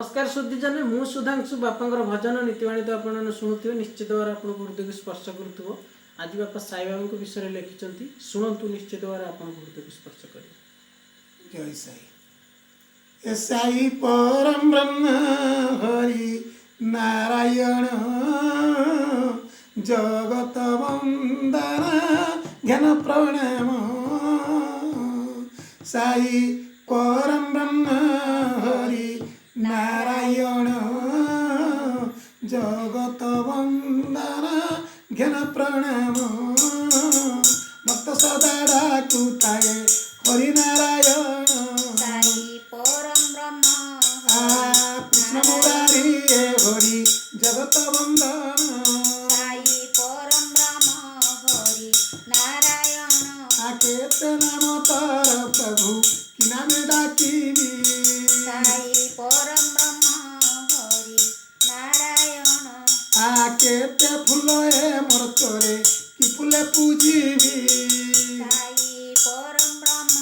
नमस्कार सुधीजन मु सुधांशु बापा भजन नीतिवाणी तो आपने शुणुवे निश्चित भाव आप हृदय को स्पर्श करुव। आज बापा साई बाबा विषय लिखिं शुणु निश्चित भाव आप हृदय को स्पर्श कर। जय साई। साई परम ब्रह्म हरि नारायण जगत वंदना ज्ञान प्रणाम। साई परम ब्रह्म हरि नारायण जगत वंदना ज्ञान प्रणाम। भक्त सदा डाकुताए हरि नारायण साई परम ब्रह्म कृष्ण मुरारी हरि जगत वंदना। साई परम ब्रह्म हरि नारायण केते नाम तार प्रभु कि नामे डाकिबी। साई परम ब्रह्म हरि नारायण केते फूल ए मोर तोरे कि फूले पूजिबी। साई परम ब्रह्म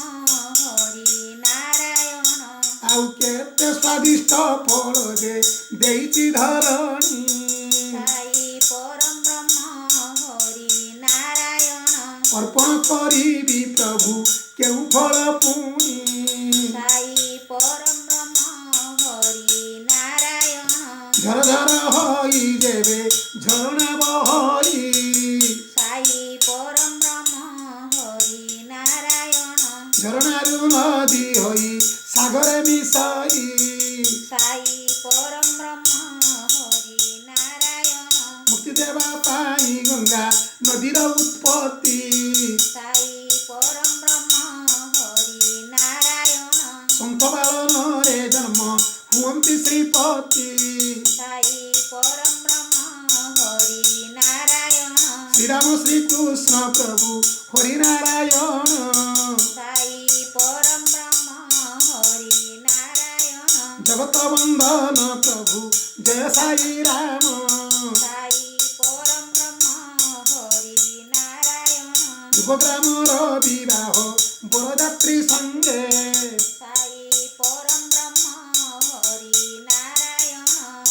हरि नारायण आउ केते स्वादिष्ट फल दे देइछि धरणी। साई परम ब्रह्म हरि नारायण अर्पण करिबी प्रभु केउ फल पुणी। साई परम ब्रह्म हरि नारायण झर झर हई देवे झरणा बहई। साई परम ब्रह्म हरि नारायण झरणारू नदी हई सागरे मिसाई। साई परम ब्रह्म हरि नारायण मुक्ति देवा पाई गंगा नदीर उत्पत्ति। साई परम ब्रह्म हरि नारायण संत बालन रे जन्म हुअन्ति श्रीपति। साई परम ब्रह्म हरि नारायण श्रीराम श्रीकृष्ण प्रभु हरि नारायण। साई परम ब्रह्म हरि नारायण जगत वंदन प्रभु जय साई राम। साई परम ब्रह्म हरि नारायण युवग्रामर विवाह बरजात्री संगे। साई परम ब्रह्म हरि नारायण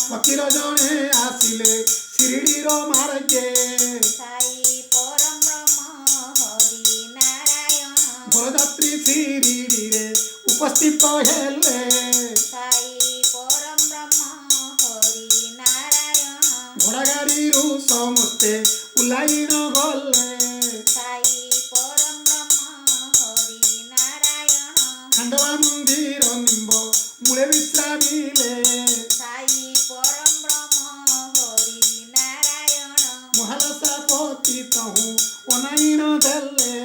फकीर जणे आसिले शिरडीर मार्गे। साई परम ब्रह्म हरि नारायण बरजात्री शिरडीरे उपस्थित हेले। साई परम ब्रह्म हरि नारायण घोड़ा गाड़ीरू समस्ते उलाइन गले। साई परम ब्रह्म हरि नारायण खांडवा मंदिर निम्ब मूले विश्रामिले। साई परम ब्रह्म हरि नारायण महालसा पति तहु अनाइन देले।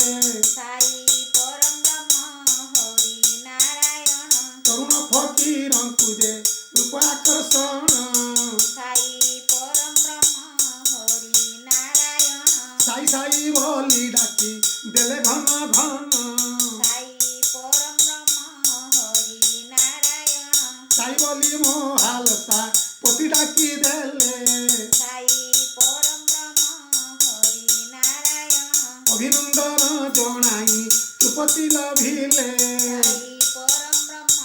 साई परम ब्रह्म हरि नारायण तरुण फकीर तुझे रूप आकर्षण। साई परम ब्रह्म हरि नारायण साई साई बोली डाकी देले घन घन। साई परम ब्रह्म हरि नारायण साई बोली मोहालसा पति डाकी देले। साई परम ब्रह्म हरि नारायण अभिनंदन जनाई त्रुपति लभिले। साई परम ब्रह्म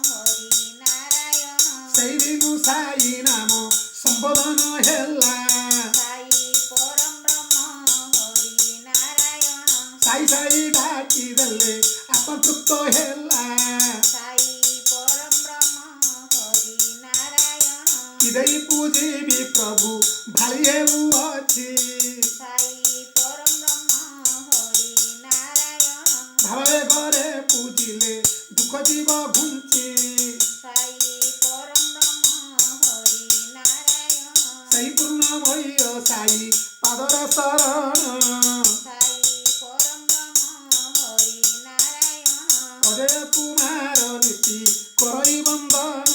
हरि नारायण सेई दिनु साई नाम संबोधन हेला। साई परम ब्रह्म हरि नारायण साई साई डाकी देले आत्मतृप्त हेला। साई परम ब्रह्म हरि नारायण हृदय पूजिबी प्रभु भाली हेउ अछि। साई परम ब्रह्म हरि नारायण भावे घरे पूजिले दुख जीव घुंची। साई परम ब्रह्म हरि नारायण सही पूर्णमय साई पादर शरण। साई परम ब्रह्म हरि नारायण अजय कुमार नीति करई बंदन।